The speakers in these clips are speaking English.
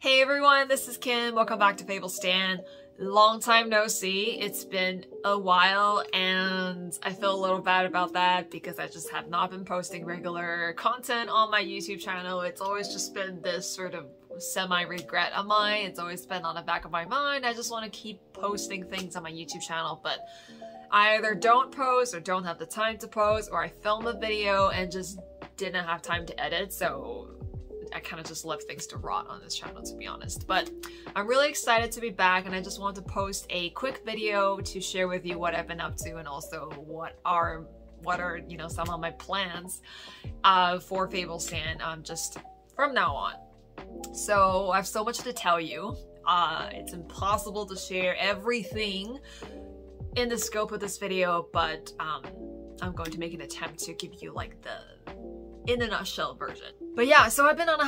Hey everyone, this is Kim. Welcome back to Fables Stan. Long time no see. It's been a while and I feel a little bad about that because I just have not been posting regular content on my YouTube channel. It's always just been this sort of semi-regret of mine. It's always been on the back of my mind. I just want to keep posting things on my YouTube channel, but I either don't post or don't have the time to post, or I film a video and just didn't have time to edit, so I kind of just left things to rot on this channel, to be honest. But I'm really excited to be back, and I just want to post a quick video to share with you what I've been up to and also what are you know, some of my plans for Fables Stan just from now on. So I have so much to tell you. It's impossible to share everything in the scope of this video, but I'm going to make an attempt to give you like the in a nutshell version. But yeah, so I've been on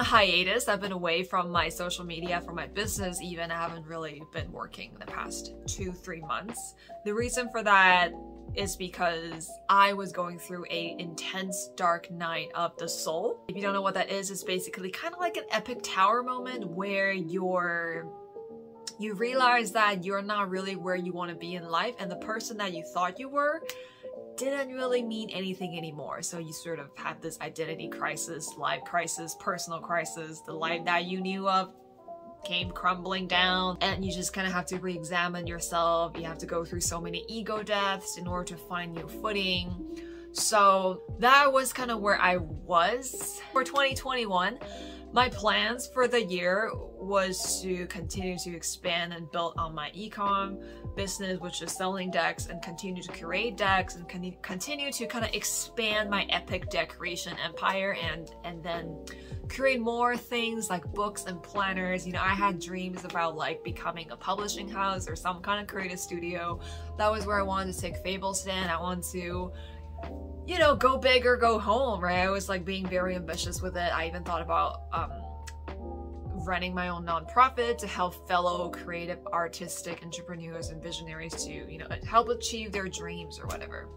a hiatus. I've been away from my social media, from my business even. I haven't really been working the past 2-3 months. The reason for that is because I was going through an intense dark night of the soul. If you don't know what that is, it's basically kind of like an epic tower moment where you realize that you're not really where you want to be in life, and the person that you thought you were didn't really mean anything anymore. So you sort of have this identity crisis, life crisis, personal crisis. The life that you knew of came crumbling down, and you just kind of have to re-examine yourself. You have to go through so many ego deaths in order to find new footing. So that was kind of where I was for 2021. My plans for the year was to continue to expand and build on my e-com business, which is selling decks, and continue to curate decks and continue to kind of expand my epic decoration empire, and then create more things like books and planners. You know, I had dreams about like becoming a publishing house or some kind of creative studio. That was where I wanted to take Fables Stan. I wanted to, you know, go big or go home, right? I was like being very ambitious with it. I even thought about running my own nonprofit to help fellow creative, artistic entrepreneurs and visionaries to, you know, help achieve their dreams or whatever.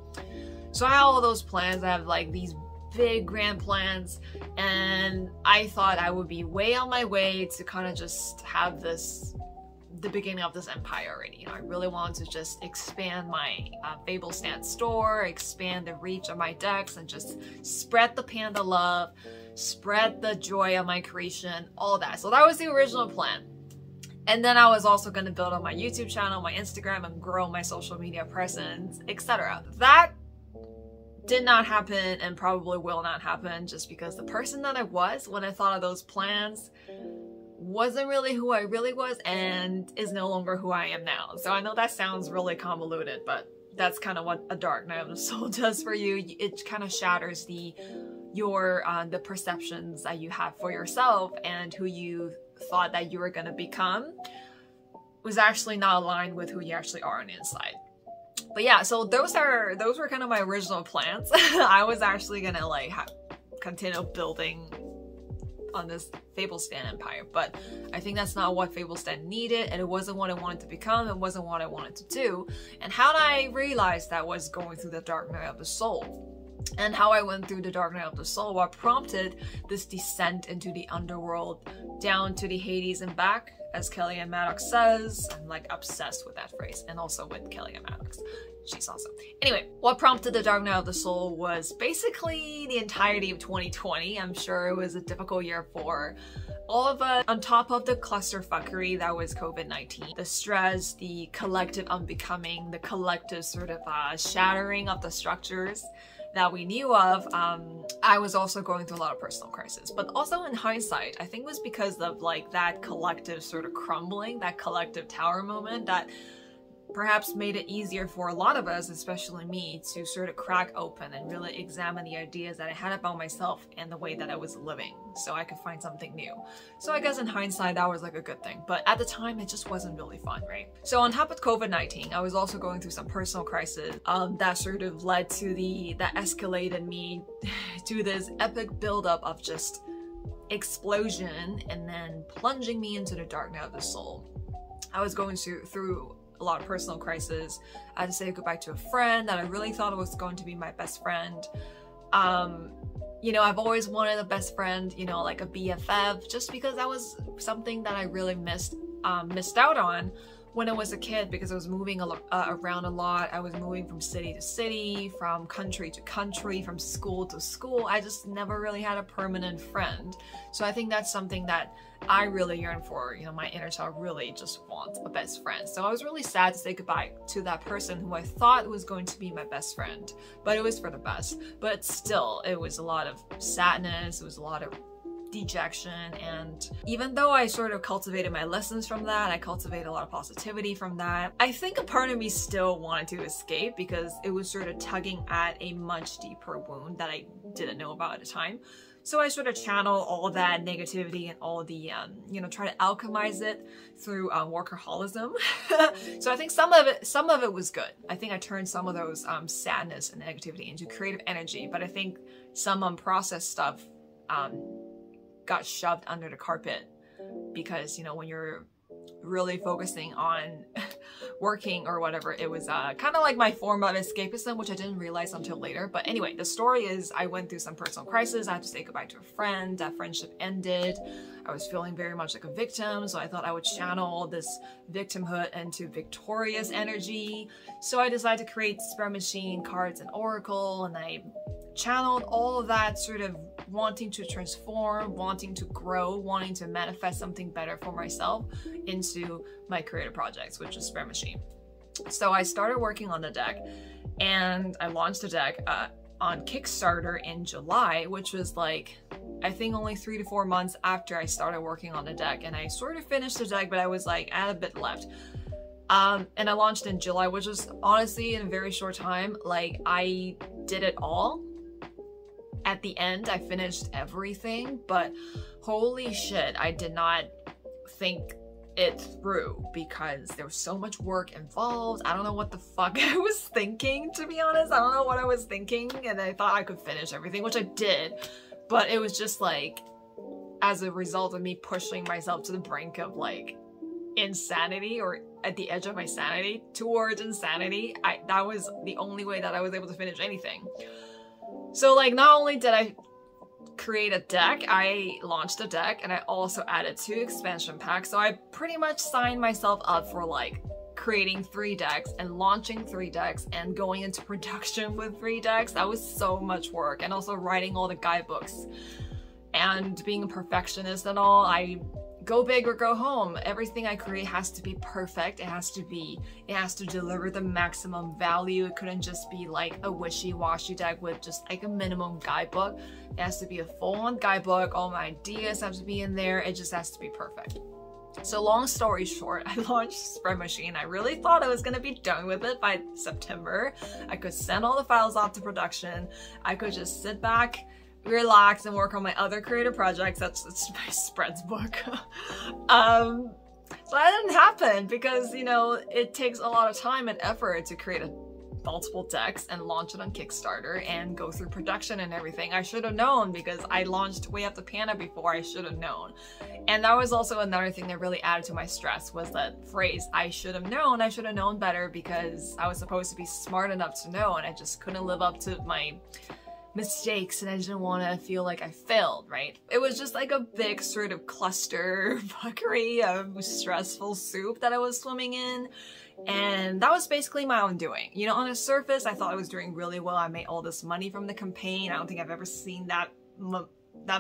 So I had all those plans. I have like these big grand plans, and I thought I would be way on my way to kind of just have the beginning of this empire already. You know, I really wanted to just expand my Fables Stan store, expand the reach of my decks, and just spread the panda love, spread the joy of my creation, all that. So that was the original plan. And then I was also going to build on my YouTube channel, my Instagram, and grow my social media presence, etc. That did not happen and probably will not happen, just because the person that I was when I thought of those plans wasn't really who I really was, and is no longer who I am now. So I know that sounds really convoluted, but that's kind of what a dark night of the soul does for you. It kind of shatters the perceptions that you have for yourself, and who you thought that you were going to become was actually not aligned with who you actually are on the inside. But yeah, so those were kind of my original plans. I was actually gonna like continue building on this Fables Stan empire, but I think that's not what Fables Stan needed, and it wasn't what I wanted to become. It wasn't what I wanted to do. And how did I realize that was going through the dark night of the soul? And how I went through the dark night of the soul, what prompted this descent into the underworld, down to the Hades and back, as Kellyanne Maddox says. I'm like obsessed with that phrase, and also with Kellyanne Maddox. She's awesome. Anyway, what prompted the dark night of the soul was basically the entirety of 2020. I'm sure it was a difficult year for all of us, on top of the clusterfuckery that was COVID-19. The stress, the collective unbecoming, the collective sort of shattering of the structures that we knew of. I was also going through a lot of personal crisis, but also in hindsight, I think it was because of like that collective sort of crumbling, that collective tower moment that perhaps made it easier for a lot of us, especially me, to sort of crack open and really examine the ideas that I had about myself and the way that I was living, so I could find something new. So I guess in hindsight, that was like a good thing, but at the time, it just wasn't really fun, right? So on top of COVID-19, I was also going through some personal crisis that sort of led to that escalated me to this epic buildup of just explosion, and then plunging me into the dark night of the soul. I was going through a lot of personal crisis. I had to say goodbye to a friend that I really thought was going to be my best friend. you know, I've always wanted a best friend, you know, like a BFF, just because that was something that I really missed out on when I was a kid, because I was moving around a lot. I was moving from city to city, from country to country, from school to school. I just never really had a permanent friend. So I think that's something that I really yearn for. You know, my inner child really just wants a best friend. So I was really sad to say goodbye to that person who I thought was going to be my best friend, but it was for the best. But still, it was a lot of sadness. It was a lot of dejection, and even though I sort of cultivated my lessons from that, I cultivated a lot of positivity from that, I think a part of me still wanted to escape, because it was sort of tugging at a much deeper wound that I didn't know about at the time. So I sort of channel all that negativity and all the, you know, try to alchemize it through workaholism. So I think some of it was good. I think I turned some of those sadness and negativity into creative energy, but I think some unprocessed stuff got shoved under the carpet, because, you know, when you're really focusing on working or whatever, it was kind of like my form of escapism, which I didn't realize until later. But anyway, the story is I went through some personal crisis. I had to say goodbye to a friend. That friendship ended. I was feeling very much like a victim, so I thought I would channel this victimhood into victorious energy. So I decided to create Spread Machine cards and Oracle, and I channeled all of that sort of wanting to transform, wanting to grow, wanting to manifest something better for myself into my creative projects, which is Spread Machine. So I started working on the deck, and I launched the deck on Kickstarter in July, which was like, I think only 3 to 4 months after I started working on the deck. And I sort of finished the deck, but I was like, I had a bit left. And I launched in July, which was honestly in a very short time. Like, I did it all. At the end, I finished everything, but holy shit, I did not think it through, because there was so much work involved. I don't know what the fuck I was thinking, to be honest. I don't know what I was thinking, and I thought I could finish everything, which I did, but it was just like, as a result of me pushing myself to the brink of like insanity, or at the edge of my sanity towards insanity, that was the only way that I was able to finish anything. So like, not only did I create a deck, I launched a deck, and I also added 2 expansion packs. So I pretty much signed myself up for like creating 3 decks and launching 3 decks and going into production with 3 decks. That was so much work, and also writing all the guidebooks and being a perfectionist and all. I go big or go home. Everything I create has to be perfect. It has to deliver the maximum value. It couldn't just be like a wishy-washy deck with just like a minimum guidebook. It has to be a full-on guidebook. All my ideas have to be in there. It just has to be perfect. So long story short, I launched Spread Machine. I really thought I was going to be done with it by September. I could send all the files off to production. I could just sit back, relax, and work on my other creative projects. That's my spreads book. So that didn't happen, because, you know, it takes a lot of time and effort to create multiple decks and launch it on Kickstarter and go through production and everything. I should have known, because I launched Way Up the Piano before. I should have known. And that was also another thing that really added to my stress, was that phrase, I should have known. I should have known better, because I was supposed to be smart enough to know, and I just couldn't live up to my mistakes, and I didn't want to feel like I failed, right? It was just like a big sort of cluster fuckery of stressful soup that I was swimming in, and that was basically my own doing. You know, on the surface, I thought I was doing really well. I made all this money from the campaign. I don't think I've ever seen that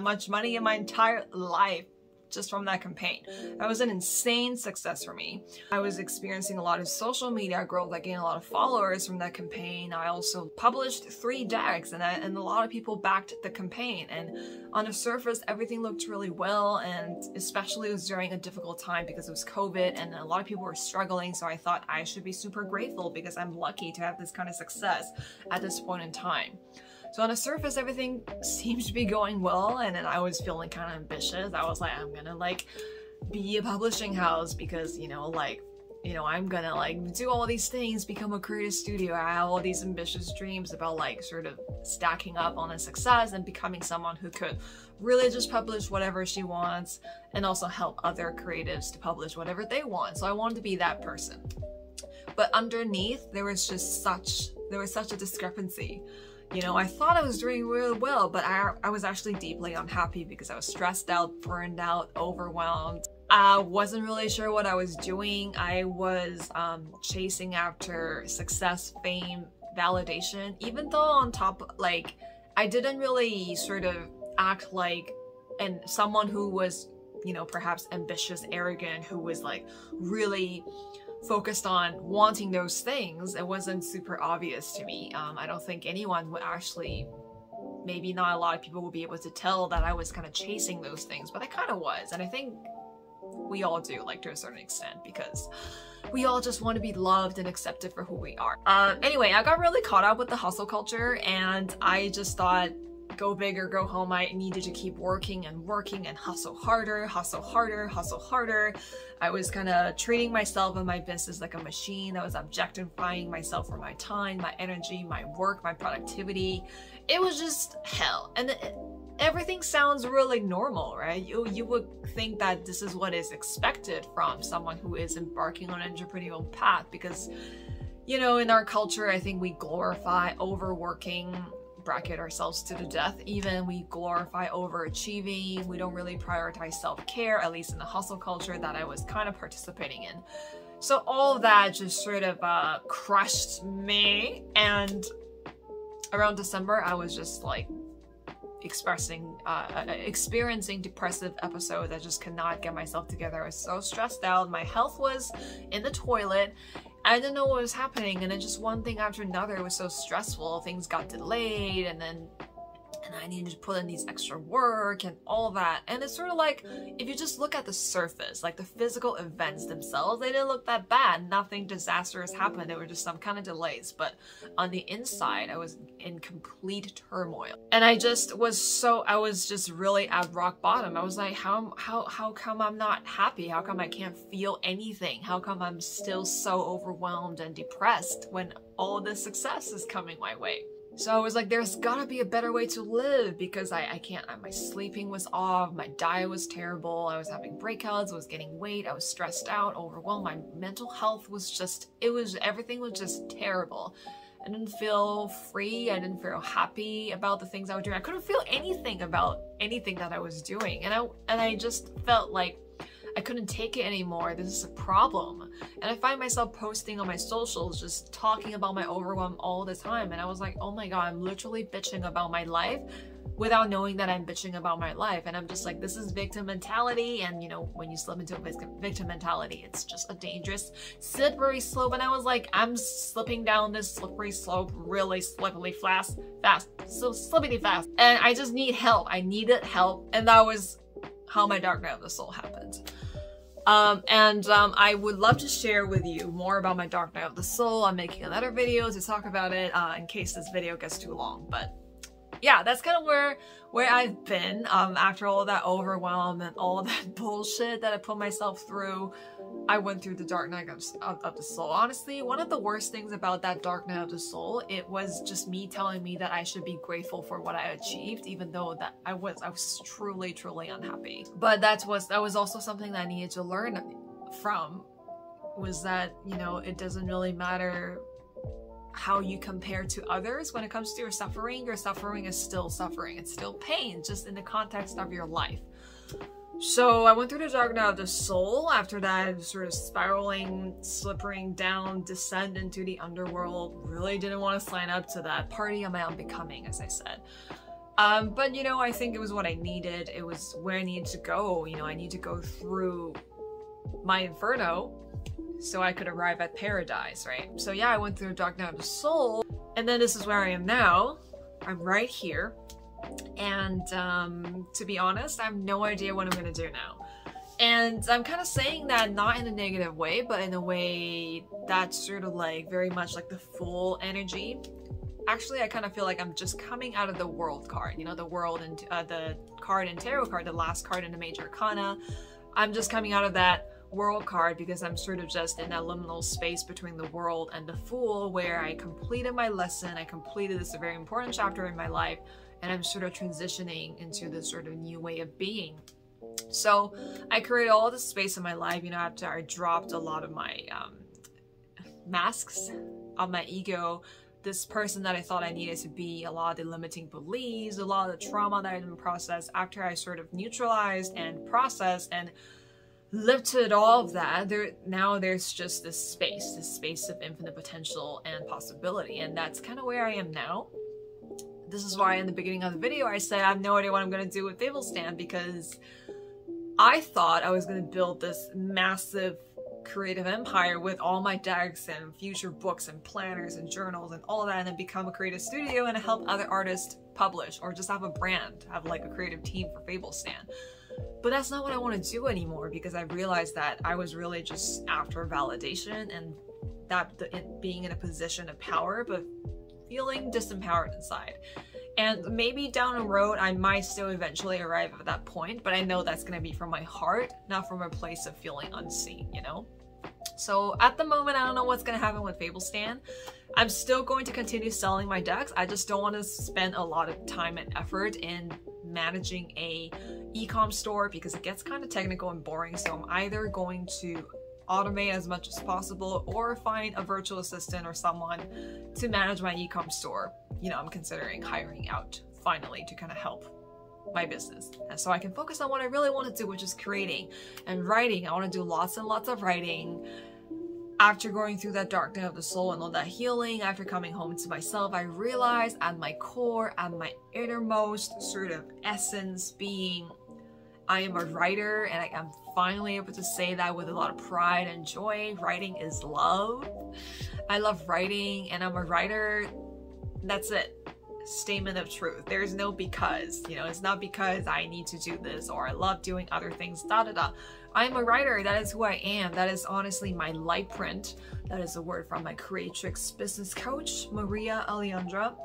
much money in my entire life just from that campaign. That was an insane success for me. I was experiencing a lot of social media growth. I gained a lot of followers from that campaign. I also published 3 decks, and a lot of people backed the campaign. And on the surface, everything looked really well, and especially it was during a difficult time because it was COVID and a lot of people were struggling. So I thought I should be super grateful, because I'm lucky to have this kind of success at this point in time. So on the surface, everything seemed to be going well, and then I was feeling kind of ambitious. I was like, I'm gonna like be a publishing house, because, I'm gonna like do all these things, become a creative studio. I have all these ambitious dreams about like sort of stacking up on a success and becoming someone who could really just publish whatever she wants, and also help other creatives to publish whatever they want. So I wanted to be that person. But underneath, there was such a discrepancy. You know, I thought I was doing really well, but I was actually deeply unhappy because I was stressed out, burned out, overwhelmed. I wasn't really sure what I was doing. I was chasing after success, fame, validation, even though on top, like, I didn't really sort of act like someone who was, you know, perhaps ambitious, arrogant, who was like really focused on wanting those things. It wasn't super obvious to me. I don't think anyone would actually, maybe not a lot of people will be able to tell that I was kind of chasing those things, but I kind of was. And I think we all do, like, to a certain extent, because we all just want to be loved and accepted for who we are. Anyway, I got really caught up with the hustle culture, and I just thought, go big or go home. I needed to keep working and hustle harder, hustle harder, hustle harder. I was kind of treating myself and my business like a machine. I was objectifying myself for my time, my energy, my work, my productivity. It was just hell. And everything sounds really normal, right? You would think that this is what is expected from someone who is embarking on an entrepreneurial path, because, you know, in our culture, I think we glorify overworking, bracket ourselves to the death even. We glorify overachieving. We don't really prioritize self-care, at least in the hustle culture that I was kind of participating in. So all of that just sort of crushed me, and around December I was just like experiencing depressive episodes. I just could not get myself together. I was so stressed out. My health was in the toilet. I didn't know what was happening, and then just one thing after another. It was so stressful. Things got delayed, and I needed to put in these extra work and all that. And it's sort of like, if you just look at the surface, like the physical events themselves, they didn't look that bad. Nothing disastrous happened. There were just some kind of delays. But on the inside, I was in complete turmoil. And I was just really at rock bottom. I was like, how come I'm not happy? How come I can't feel anything? How come I'm still so overwhelmed and depressed when all this success is coming my way? So I was like, there's gotta be a better way to live, because I can't, my sleeping was off, my diet was terrible, I was having breakouts, I was gaining weight, I was stressed out, overwhelmed, my mental health was just, everything was just terrible. I didn't feel free, I didn't feel happy about the things I was doing. I couldn't feel anything about anything that I was doing. And I just felt like I couldn't take it anymore. This is a problem. And I find myself posting on my socials, just talking about my overwhelm all the time. And I was like, oh my God, I'm literally bitching about my life without knowing that I'm bitching about my life. And I'm just like, this is victim mentality. And you know, when you slip into a victim mentality, it's just a dangerous, slippery slope. And I was like, I'm slipping down this slippery slope really slippily fast, so slippity fast. And I just need help. I needed help. And that was how my dark night of the soul happened. I would love to share with you more about my dark night of the soul. I'm making another video to talk about it in case this video gets too long. But yeah, that's kind of where I've been after all that overwhelm and all that bullshit that I put myself through. I went through the dark night of the soul. Honestly, one of the worst things about that dark night of the soul, it was just me telling me that I should be grateful for what I achieved, even though that I was truly, truly unhappy. But that was also something that I needed to learn from, was that, you know, it doesn't really matter how you compare to others when it comes to your suffering. Your suffering is still suffering. It's still pain, just in the context of your life. So I went through the dark night of the soul. After that, sort of spiraling, slipping down, descend into the underworld. Really didn't want to sign up to that party of my own becoming, as I said. But you know, I think it was what I needed. It was where I needed to go. You know, I need to go through my inferno so I could arrive at paradise, right? So yeah, I went through the dark night of the soul, and then this is where I am now. I'm right here. And to be honest, I have no idea what I'm gonna do now. And I'm kind of saying that not in a negative way, but in a way that's sort of like very much like the full energy. Actually, I kind of feel like I'm just coming out of the world card, you know, the world and the card and tarot card, the last card in the major arcana. I'm just coming out of that world card because I'm sort of just in that liminal space between the world and the fool, where I completed my lesson. I completed this very important chapter in my life, and I'm sort of transitioning into this sort of new way of being. So I created all this space in my life, you know, after I dropped a lot of my masks of my ego, this person that I thought I needed to be, a lot of the limiting beliefs, a lot of the trauma that I didn't process, after I sort of neutralized and processed and lifted all of that, now there's just this space of infinite potential and possibility, and that's kind of where I am now. This is why in the beginning of the video I said I have no idea what I'm going to do with Fables Stand, because I thought I was going to build this massive creative empire with all my decks and future books and planners and journals and all of that, and then become a creative studio and help other artists publish, or just have a brand, have like a creative team for Fables Stand. But that's not what I want to do anymore, because I realized that I was really just after validation, and that being in a position of power, but feeling disempowered inside. And maybe down the road I might still eventually arrive at that point, but I know that's going to be from my heart, not from a place of feeling unseen, you know? So at the moment, I don't know what's going to happen with Fables Stand. I'm still going to continue selling my decks. I just don't want to spend a lot of time and effort in managing a e-com store, because it gets kind of technical and boring. So I'm either going to automate as much as possible, or find a virtual assistant or someone to manage my e-com store. You know, I'm considering hiring out finally to kind of help my business, and so I can focus on what I really want to do, which is creating and writing. I want to do lots and lots of writing. After going through that dark night of the soul and all that healing, after coming home to myself, I realized at my core, at my innermost sort of essence being, I am a writer, and I am finally able to say that with a lot of pride and joy. Writing is love. I love writing, and I'm a writer. That's it. Statement of truth. There's no because, you know, it's not because I need to do this or I love doing other things, da da da. I'm a writer. That is who I am. That is honestly my light print. That is a word from my creatrix business coach, Maria Alejandra.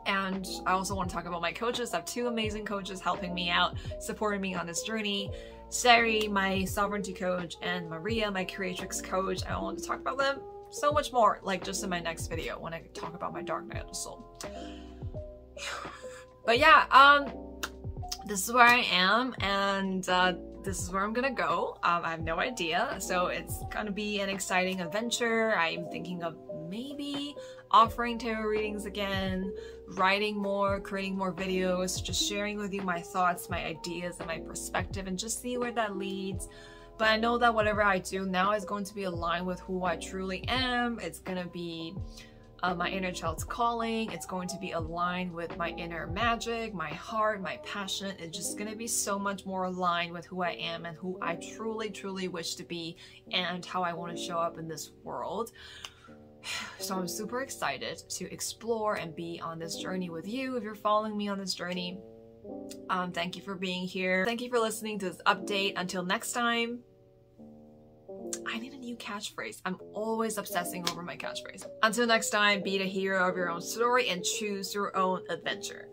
And I also want to talk about my coaches. I have two amazing coaches helping me out, supporting me on this journey. Sari, my sovereignty coach, and Maria, my creatrix coach. I want to talk about them so much more, like just in my next video when I talk about my dark night of the soul. But yeah, this is where I am, and this is where I'm gonna go. I have no idea, so it's gonna be an exciting adventure. I'm thinking of maybe offering tarot readings again, writing more, creating more videos, just sharing with you my thoughts, my ideas, and my perspective, and just see where that leads. But I know that whatever I do now is going to be aligned with who I truly am. It's gonna be my inner child's calling. It's going to be aligned with my inner magic, my heart, my passion. It's just going to be so much more aligned with who I am and who I truly, truly wish to be, and how I want to show up in this world. So I'm super excited to explore and be on this journey with you. If you're following me on this journey, thank you for being here. Thank you for listening to this update. Until next time, I need a new catchphrase. I'm always obsessing over my catchphrase. Until next time, be the hero of your own story and choose your own adventure.